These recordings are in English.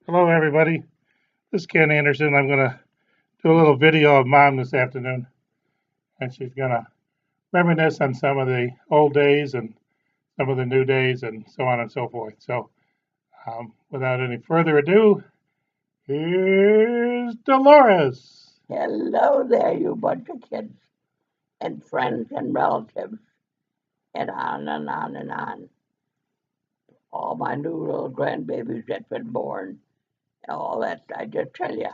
Hello, everybody. This is Ken Anderson. I'm going to do a little video of Mom this afternoon, and she's going to reminisce on some of the old days and some of the new days and so on and so forth. So, without any further ado, here's Dolores. Hello there, you bunch of kids and friends and relatives, and on and on and on. All my new little grandbabies that's been born, all that. I just tell you,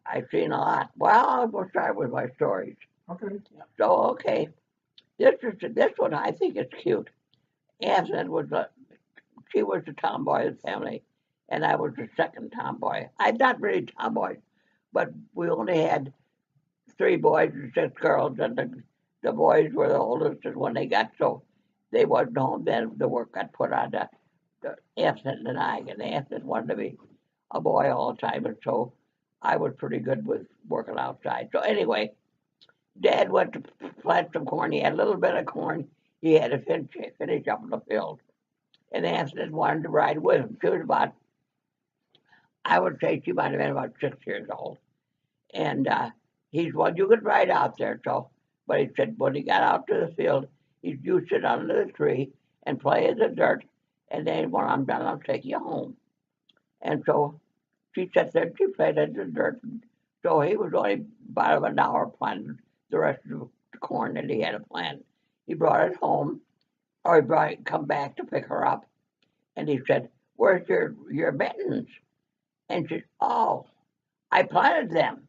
I've seen a lot. Well, I will start with my stories. Okay. So, this one I think is cute. Anson she was the tomboy of the family, and I was the second tomboy. I'm not really tomboy, but we only had three boys and six girls, and the boys were the oldest. And when they got so they wasn't home, then the work got put on the Anson and I. And Anson wanted to be a boy all the time, and so I was pretty good with working outside. So anyway, Dad went to plant some corn. He had a little bit of corn. He had to finish up in the field, and Anson wanted to ride with him. She was about, I would say, she might have been about 6 years old, and he's well, you could ride out there. So, but he said when he got out to the field, you sit under the tree and play in the dirt, and then when I'm done, I'll take you home. And so she sat there and she played in the dirt. So he was only about an hour planting the rest of the corn that he had to plant. He brought it home, or he brought it, come back to pick her up, and he said, "Where's your mittens?" And she said, "Oh, I planted them."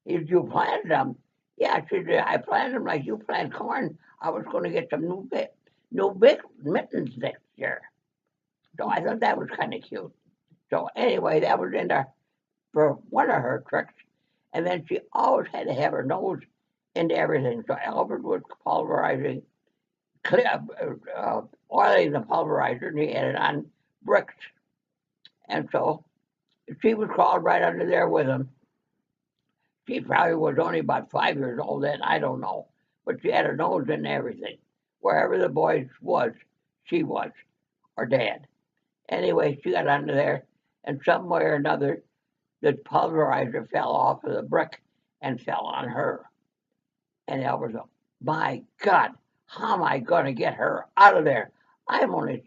If you planted them, yeah, I planted them like you plant corn. I was going to get some new big mittens next year. So I thought that was kind of cute. So anyway, that was in there for one of her tricks. And then she always had to have her nose into everything. So Albert was pulverizing, oiling the pulverizer, and he had it on bricks. And so she was crawled right under there with him. She probably was only about 5 years old then, I don't know. But she had her nose in everything. Wherever the boys was, she was, or Dad. Anyway, she got under there, and some way or another, the pulverizer fell off of the brick and fell on her. And Albert thought, my God, how am I going to get her out of there? I'm only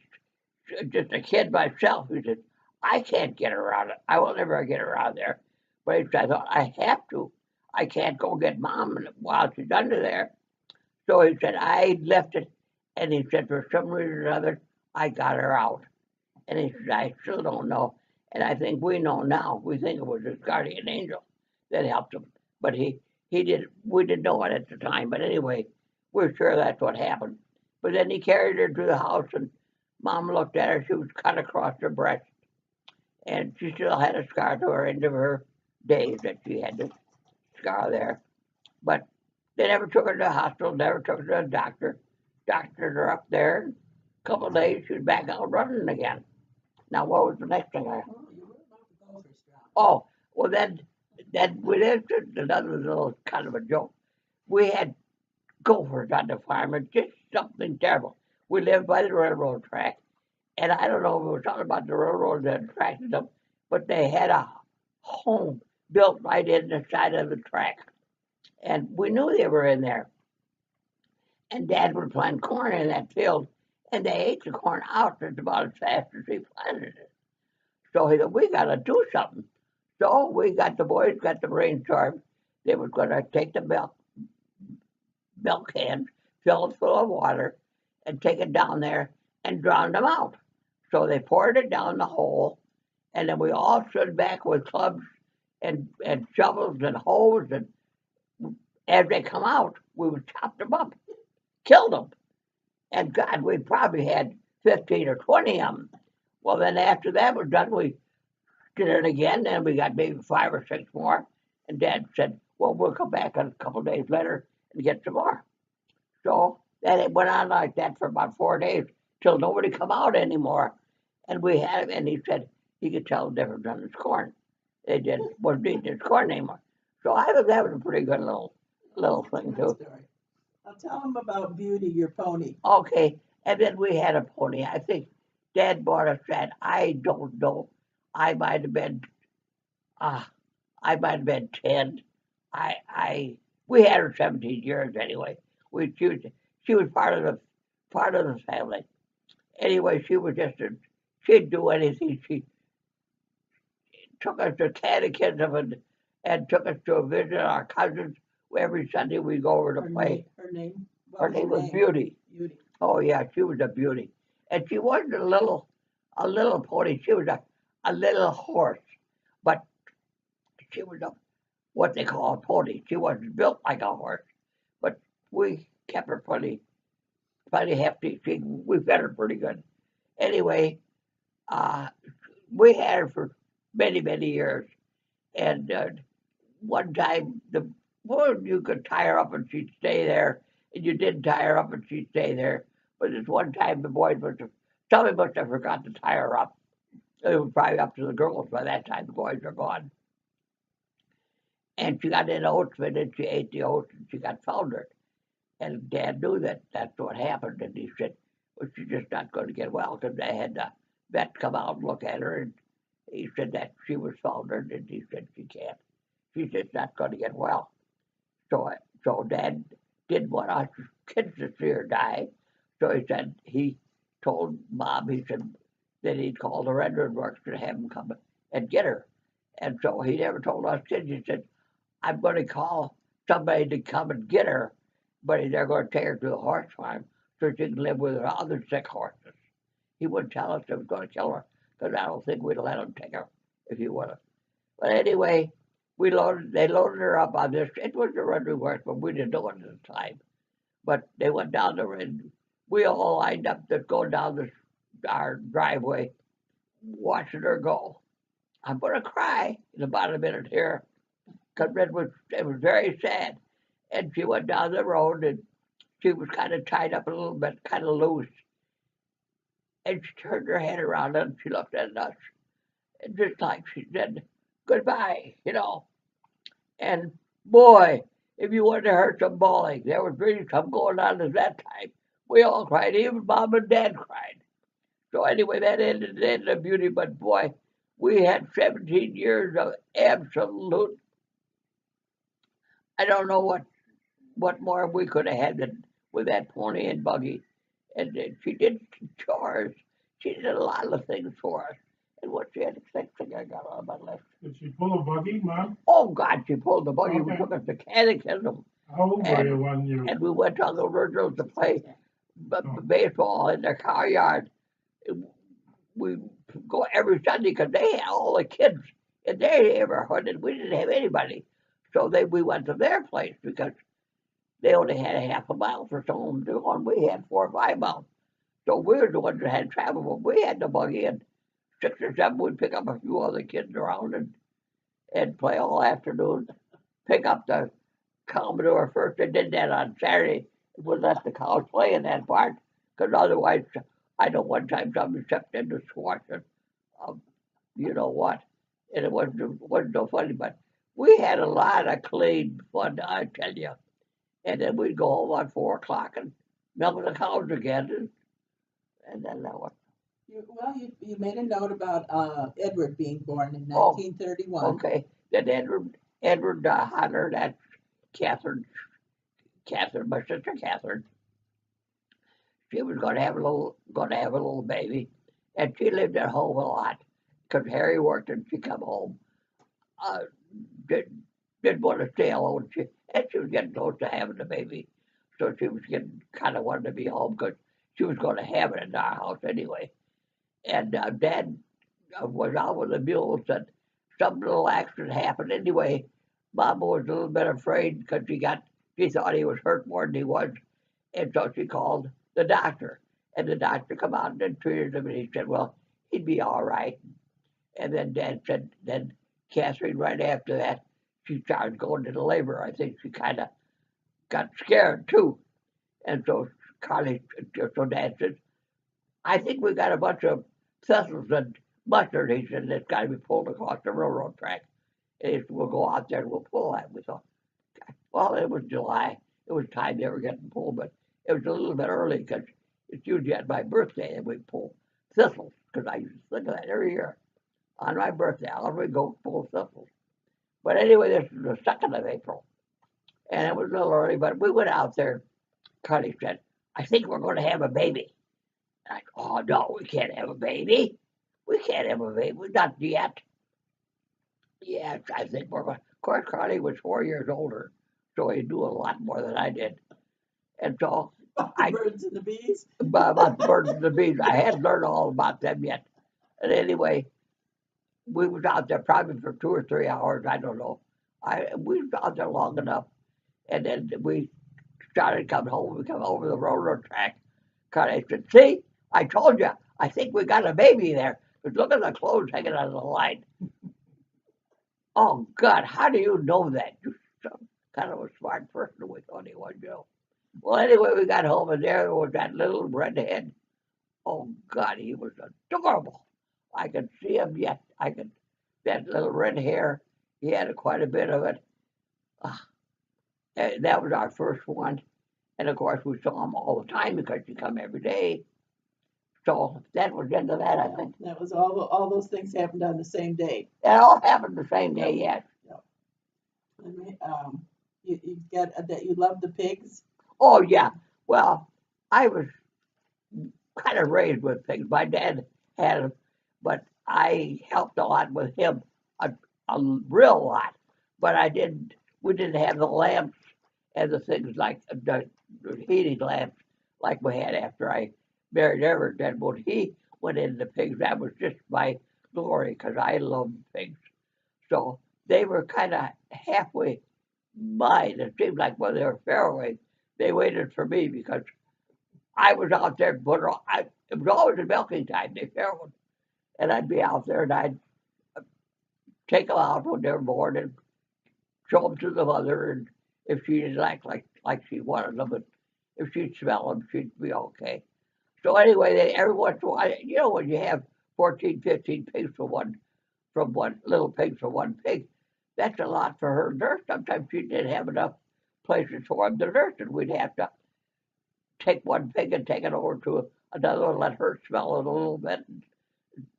just a kid myself. He said, I can't get her out of I will never get her out of there. But I thought, I have to. I can't go get Mom while she's under there. So he said, I left it. And he said, for some reason or other, I got her out. And he said, I still don't know. And I think we know now. We think it was his guardian angel that helped him. But we didn't know it at the time. But anyway, we're sure that's what happened. But then he carried her to the house, and Mom looked at her. She was cut across her breast, and she still had a scar to her end of her days that she had this scar there. But they never took her to the hospital, never took her to the doctor. Doctors are up there. A couple of days, she was back out running again. Now, what was the next thing I? Oh, well, then we lived another little kind of a joke. We had gophers on the farm, and just something terrible. We lived by the railroad track, and I don't know if it was something about the railroad that attracted them, but they had a home built right in the side of the track, and we knew they were in there. And Dad would plant corn in that field, and they ate the corn out just about as fast as he planted it. So he said, we got to do something. So we got the boys got the brainstorm. They were going to take the milk cans, fill it full of water, and take it down there and drown them out. So they poured it down the hole, and then we all stood back with clubs and shovels and hoes, and as they come out, we would chop them up, kill them. And God, we probably had 15 or 20 of them. Well, then after that was done, we did it again, and we got maybe 5 or 6 more. And Dad said, well, we'll come back a couple of days later and get some more. So that it went on like that for about 4 days till nobody come out anymore. And we had him, and he said he could tell the difference on his corn. They didn't wasn't eating his corn anymore. So I thought that was a pretty good little thing too. Now tell them about Beauty, your pony. Okay, and then we had a pony. I think Dad bought us that. I don't know. I might have been, uh, I might have been 10. We had her 17 years anyway. She was part of the family. Anyway, she was just she'd do anything. She took us to catechism and took us to visit our cousins. Every Sunday we'd go over to play. Her name? Her name was Beauty. Beauty. Oh yeah, she was a beauty. And she wasn't a little pony. She was a little horse, but she was what they call a pony. She wasn't built like a horse, but we kept her plenty hefty. We fed her pretty good. Anyway, uh, we had her for many years, and one time you could tie her up and she'd stay there, and you didn't tie her up and she'd stay there. But this one time somebody must have forgot to tie her up. It was probably up to the girls by that time. The boys were gone. And she got in oatmeal and she ate the oats and she got foundered. And Dad knew that that's what happened. And he said, well, she's just not going to get well, because they had the vet come out and look at her. And he said that she was foundered. And he said, she can't. She's just not going to get well. So Dad didn't want us kids to see her die. So he told Mom, he said that he'd call the Redwood Works to have him come and get her. And so he never told us kids. He said, I'm going to call somebody to come and get her, but they're going to take her to the horse farm so she can live with her other sick horses. He wouldn't tell us they was going to kill her, because I don't think we'd let him take her if he would have. But anyway, they loaded her up on this. It was the Redwood Works, but we didn't know it at the time. But they went down there, and we all lined up to go down our driveway, watching her go. I'm going to cry in about a minute here, because it was very sad. And she went down the road, and she was kind of tied up a little bit, kind of loose. And she turned her head around and she looked at us, and just like she said, goodbye, And boy, if you wanted to hear some bawling, there was really some going on at that time. We all cried, even Mom and Dad cried. So anyway, that ended the beauty, but boy, we had 17 years of absolute, I don't know what more we could have had with that pony and buggy. And she did chores. She did a lot of things for us. And what she had, the next thing I got on my list. Did she pull a buggy, Mom? Oh, God, she pulled the buggy. Okay. We took us to catechism. How old were you when you? And we went to the Virgils to play baseball in their car yard. We go every Sunday because they had all the kids in their neighborhood, and we didn't have anybody. So we went to their place because they only had a half a mile for some of them to go, and we had 4 or 5 miles. So we were the ones that had travel, but we had the buggy, and 6 or 7 would pick up a few other kids around and play all afternoon. Pick up the Commodore first. They did that on Saturday. It would let the cows play in that part, because otherwise, I know one time somebody stepped in to squash it. You know what? And it wasn't so funny, but we had a lot of clean fun, I tell you. And then we'd go home at 4 o'clock and milk the cows again, and then that was. You made a note about Edward being born in 1931. Okay, then Edward Hunter, that's Catherine, my sister Catherine. She was going to have a little baby, and she lived at home a lot because Harry worked and she come home. Didn't want to stay alone. She was getting close to having the baby, so she was getting kind of wanted to be home because she was going to have it in our house anyway. And Dad was out with the mules, and some little accident happened anyway. Mama was a little bit afraid because she thought he was hurt more than he was, and so she called the doctor, and the doctor come out and treated him, and he said, well, he'd be all right. And then Dad said, then Catherine, right after that, she started going into labor. I think she kind of got scared too. And so Dad said, I think we got a bunch of thistles and mustard, he said, that's got to be pulled across the railroad track. And he said, we'll go out there and we'll pull that. We thought, well, it was July. It was time they were getting pulled, but it was a little bit early because it's usually at my birthday that we pull thistles, because I used to think of that every year. on my birthday. I'll we go full circle. But anyway, this is the 2nd of April, and it was a little early, but we went out there. Connie said, I think we're going to have a baby. And I said, oh, no, we can't have a baby. We can't have a baby. Not yet. Yes, I think we're going to. Of course, Connie was 4 years older, so he knew a lot more than I did. And so About the birds and the bees. about the birds and the bees, I hadn't learned all about them yet. And anyway, we was out there probably for 2 or 3 hours. I don't know. We was out there long enough, and then we started coming home. We come over the railroad track. Connie said, "See, I told you. I think we got a baby there. But look at the clothes hanging on the line." Oh God, how do you know that? You're some kind of a smart person we thought he was, you know. Well, anyway, we got home, and there was that little redhead. Oh God, he was adorable. I can see him yet. That little red hair. He had quite a bit of it. Ah, that was our first one, and of course we saw him all the time because he come every day. So that was the end of that, I think. That was all those things happened on the same day. It all happened the same day, yes. And, you got that you love the pigs. Oh yeah. Well, I was kind of raised with pigs. My dad had them, but I helped a lot with him, a real lot. But I didn't. We didn't have the lamps and the things like the heating lamps like we had after I married Everett. And when he went into pigs, that was just my glory because I loved pigs. So they were kind of halfway mine. It seemed like when they were fairway, they waited for me because I was out there. It was always a milking time. They farrowed, and I'd be out there and I'd take them out when they were born and show them to the mother. And if she didn't like she wanted them, but if she'd smell them, she'd be okay. So anyway, every once in a while, you know, when you have 14, 15 pigs from one little pigs from one pig, that's a lot for her nurse. Sometimes she didn't have enough places for them to nurse, and we'd have to take one pig and take it over to another one, let her smell it a little bit,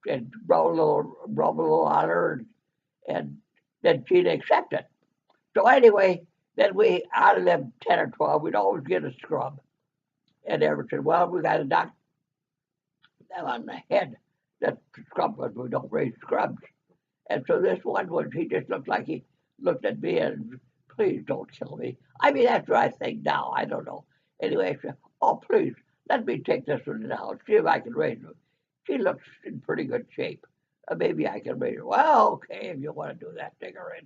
and rub a little on her, and then she'd accept it. So anyway, then we out of them 10 or 12, we'd always get a scrub. And Everett said, well, we got to knock them on the head. That's scrub, but we don't raise scrubs. And so this one was, he just looked like he looked at me and, please don't kill me. I mean, that's what I think now. I don't know. Anyway, I said, oh, please, let me take this one to the house, see if I can raise her. She looks in pretty good shape. Maybe I can raise her. Well, okay, if you want to do that, take her in.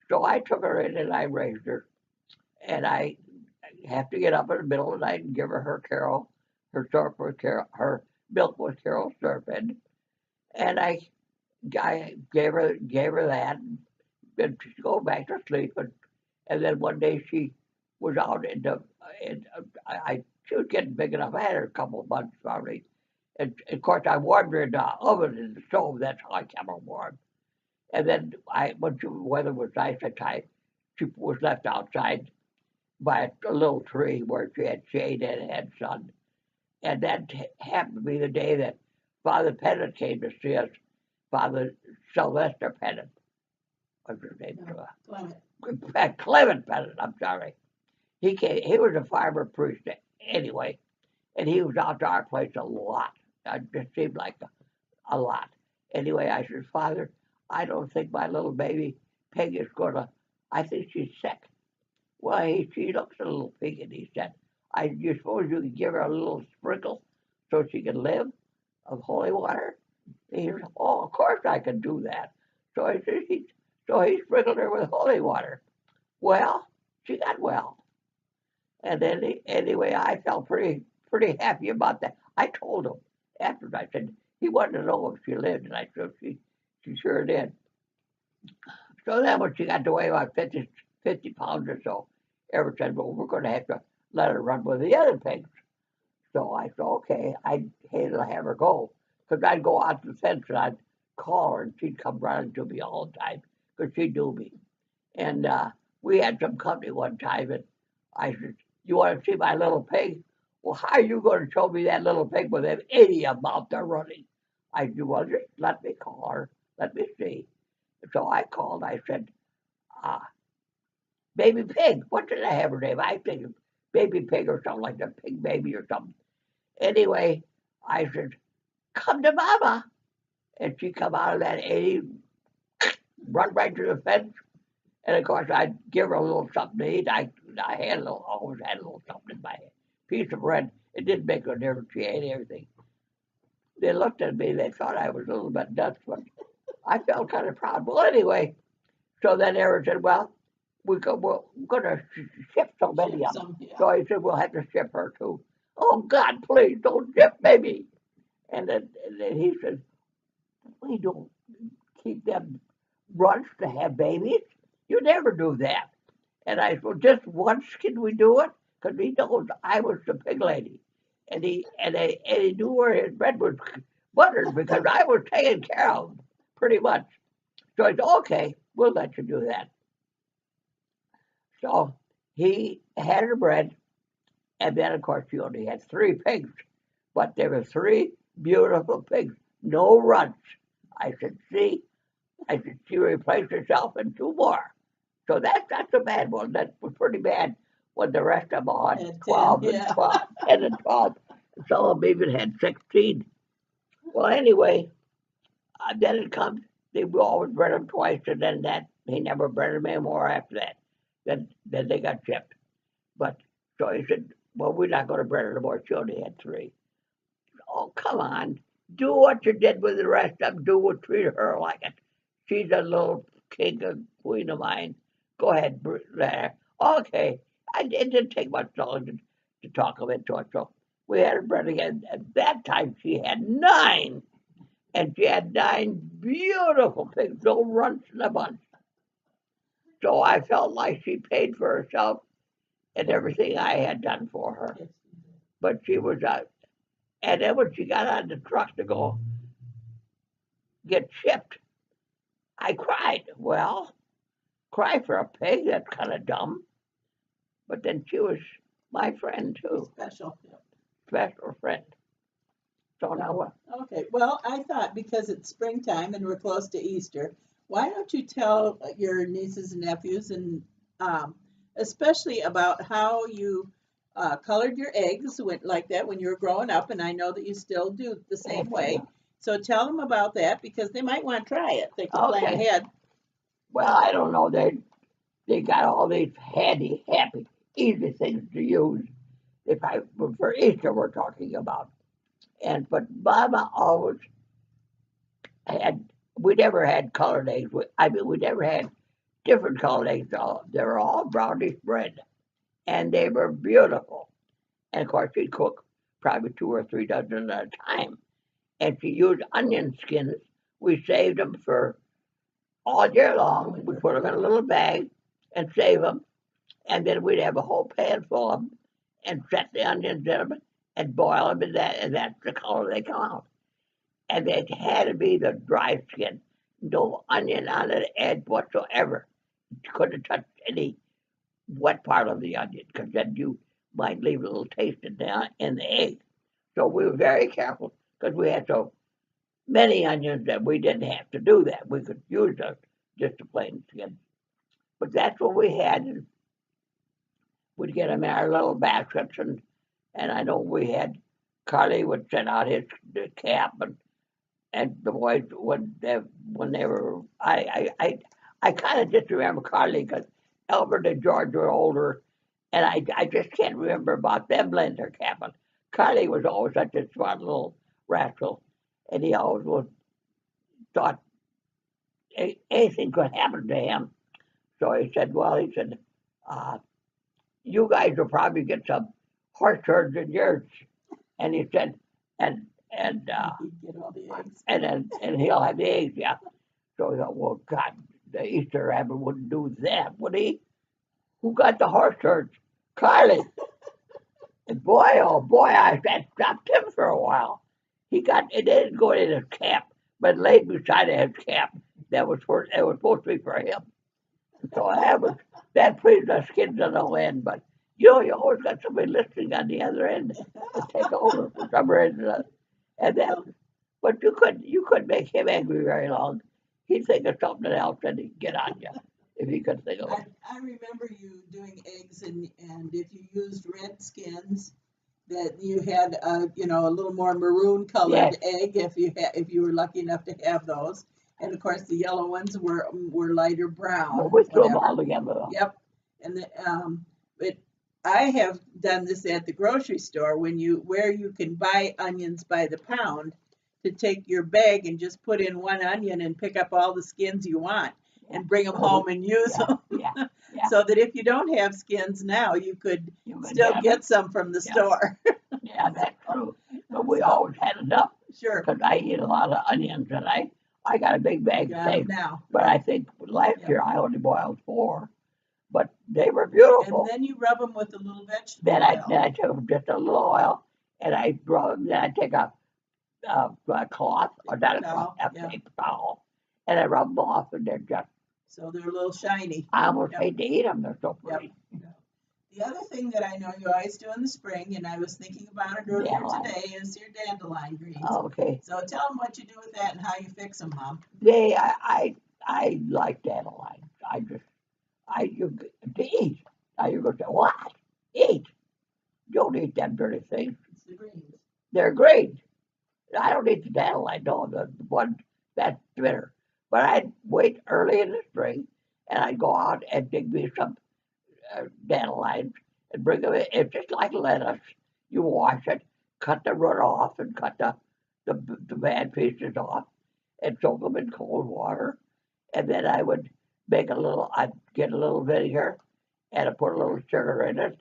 So I took her in and I raised her. And I have to get up in the middle of the night and give her Carol, her syrup with Carol, her milk with Carol syrup in. And I gave her that, and she go back to sleep. And then one day she was out she was getting big enough. I had her a couple of months probably. And of course I warmed her in the oven in the stove. That's how I kept her warm. And then when the weather was nice at times, she was left outside by a little tree where she had shade and had sun. And that happened to be the day that Father Pennant came to see us. Father Sylvester Pennant. What's his name? Clement Pennant, I'm sorry. He came. He was a farmer priest anyway, and he was out to our place a lot. It just seemed like a lot. Anyway, I said, Father, I don't think my little baby pig is I think she's sick. Well, she looks a little pig, and he said, you suppose you could give her a little sprinkle so she can live of holy water? And he said, oh, of course I can do that. So he sprinkled her with holy water. Well, she got well. And then anyway, I felt pretty happy about that. I told him afterwards, I said, he wanted to know if she lived, and I said, she sure did. So then when she got to weigh about 50 pounds or so, Everett said, well, we're going to have to let her run with the other pigs. So I said, okay, I'd hate to have her go, because I'd go out to the fence and I'd call her, and she'd come running to me all the time, because she knew me. And we had some company one time, and I said, you want to see my little pig? Well, how are you going to show me that little pig with them 80 of them out there running? I said, well, just let me call her, let me see. So I called. I said, Baby Pig. What did I have her name? I think Baby Pig or something like that, Pig Baby or something. Anyway, I said, come to Mama. And she come out of that 80, run right to the fence. And of course, I'd give her a little something to eat. I had always had a little something in my piece of bread. It didn't make no difference. She ate everything. They looked at me. They thought I was a little bit nuts, but I felt kind of proud. Well, anyway, so then Aaron said, well, we're going to ship so many of them. So I said, we'll have to ship her too. Oh, God, please don't ship baby. And then he said, we don't keep them runts to have babies. You never do that. And I said, well, just once can we do it? Because he knows I was the pig lady. And he knew where his bread was buttered because I was taken care of pretty much. So I said, okay, we'll let you do that. So he had her bread, and then of course she only had 3 pigs, but there were 3 beautiful pigs, no runts. I said, see, she replaced herself and 2 more. So that's a bad one. That was pretty bad when the rest of them had 12 and 12, 10 and 12. Some of them even had 16. Well, anyway, then it comes, they always bred them twice, and then that, he never bred them anymore after that. Then they got shipped. But, so he said, well, we're not going to breed her anymore. She only had 3. Oh, come on. Do what you did with the rest of them. Treat her like it. She's a little king and queen of mine. Go ahead, there. Okay. It didn't take much longer to talk him into it. So we had her bred again. At that time, she had 9. And she had 9 beautiful pigs, no runts in a bunch. So I felt like she paid for herself and everything I had done for her. But she was and then when she got on the truck to go get shipped, I cried. Well, cry for a pig, that's kind of dumb. But then she was my friend too. Special Friend. So now what? Okay, well, I thought because it's springtime and we're close to Easter, why don't you tell your nieces and nephews, and especially about how you colored your eggs like that when you were growing up, and I know that you still do the same way. So tell them about that because they might want to try it. They can plan ahead. Well, I don't know. They got all these handy, happy, easy things to use. For Easter we're talking about. But Mama always had, we never had colored eggs. We never had different colored eggs. They were all brownish red, and they were beautiful. And of course, she'd cook probably 2 or 3 dozen at a time. And she used onion skins. We saved them for all year long. We put them in a little bag and save them. And then we'd have a whole pan full of them and set the onions in them and boil them in that, and that's the color they come out. And it had to be the dry skin, no onion on the edge whatsoever. You couldn't touch any wet part of the onion because then you might leave a little taste in the egg. So we were very careful because we had so many onions that we didn't have to do that. We could use just a plain skin. But that's what we had. And we'd get them in our little baskets, and I know we had, Carly would send out his cap, and the boys when they were, I kind of just remember Carly because Albert and George were older, and I just can't remember about them laying their cap on. Carly was always such a smart little rascal, and he always thought anything could happen to him. So he said, you guys will probably get some horse herds in yours. And he said, and get all the eggs. and he'll have the eggs, yeah. So he thought, well, God, the Easter rabbit wouldn't do that, would he? Who got the horse herds? Carly. And boy, oh boy, I stopped him for a while. It didn't go in his cap, but laid beside his cap. It was supposed to be for him. So that pleased us kids on the end, but you always got somebody listening on the other end to take over for some reason. But you couldn't make him angry very long. he'd think of something else and he'd get on you if he could think of it. I remember you doing eggs, and if you used red skins, that you had a little more maroon colored egg if you were lucky enough to have those, and of course the yellow ones were lighter brown. But we threw them whatever. all together though. Yep, and but I have done this at the grocery store where you can buy onions by the pound, to take your bag and just put in one onion and pick up all the skins you want and bring them home and use them. Yeah. So that if you don't have skins now, you could still get some from the store. Yeah, that's true. But we always had enough Sure. because I eat a lot of onions, and I got a big bag Got 'em saved. now. But I think last Yep. year I only boiled 4, but they were beautiful. And then you rub them with a little vegetable Then oil. I took just a little oil and I rub them. Then I take a cloth, or not a cloth, a yeah. paper towel, and I rub them off, and they're just, So they're a little shiny. I almost Yep. hate to eat them. They're so Yep. pretty. The other thing that I know you always do in the spring, and I was thinking about it earlier Dandelion. today, is your dandelion greens. Okay. So tell them what you do with that and how you fix them, Mom. I like dandelions. You to eat. Now you're going to say, what? Eat. Don't eat them dirty things. It's the greens. They're great. I don't eat the dandelion, no, the one that's bitter. But I'd wait early in the spring, and I'd go out and dig me some dandelions and bring them in. It's just like lettuce. You wash it, cut the root off, and cut the bad pieces off, and soak them in cold water. And then I'd get a little vinegar, and I'd put a little sugar in it,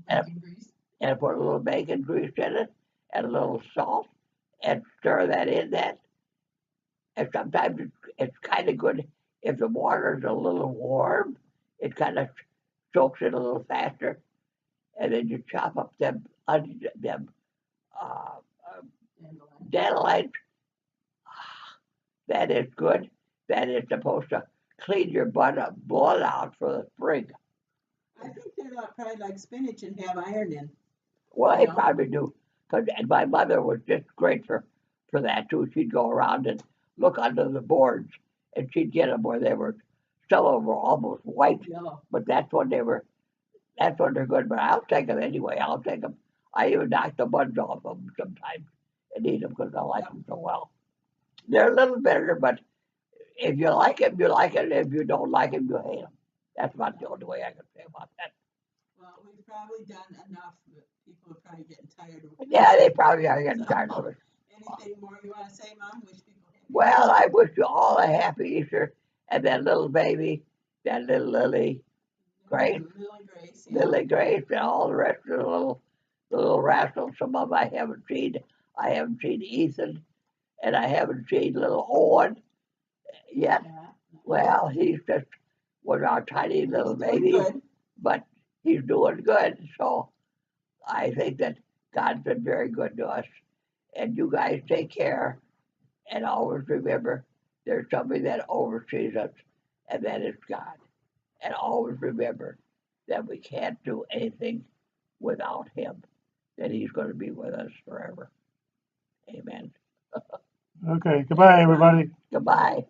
Bacon grease. and I'd put a little bacon grease in it, and a little salt, and stir that in that. And sometimes it's kind of good if the water's a little warm. It kind of soaks it a little faster, and then you chop up them dandelions. That is good. That is supposed to clean your blood out for the spring. I think they're probably like spinach and have iron in. Well, they Yeah. probably do. And my mother was just great for that too. She'd go around and look under the boards, and she'd get them where some of them were almost white, Yellow. but that's when they're good. But I'll take them anyway. I'll take them. I even knock the buds off them sometimes and eat them because I like them so well. They're a little bitter, but if you like them, you like it. If you don't like them, you hate them. That's about the only way I can say about that. Well, we've probably done enough, but people are probably getting tired of it. Yeah, they probably are getting tired of it. Anything more you want to say, Mom? Wish people happy Well, I wish you all a happy Easter, and that little baby, that little Lily Grace, Lily Grace, yeah. and all the rest of the little rascals. Some of them I haven't seen. I haven't seen Ethan, and I haven't seen little Owen yet. Yeah. Well, he's just was our tiny little Doing baby, good. but he's doing good. So I think that God's been very good to us. And you guys take care, and always remember there's somebody that oversees us, and that is God. And always remember that we can't do anything without Him, that He's going to be with us forever. Amen. Okay, goodbye, everybody. Goodbye.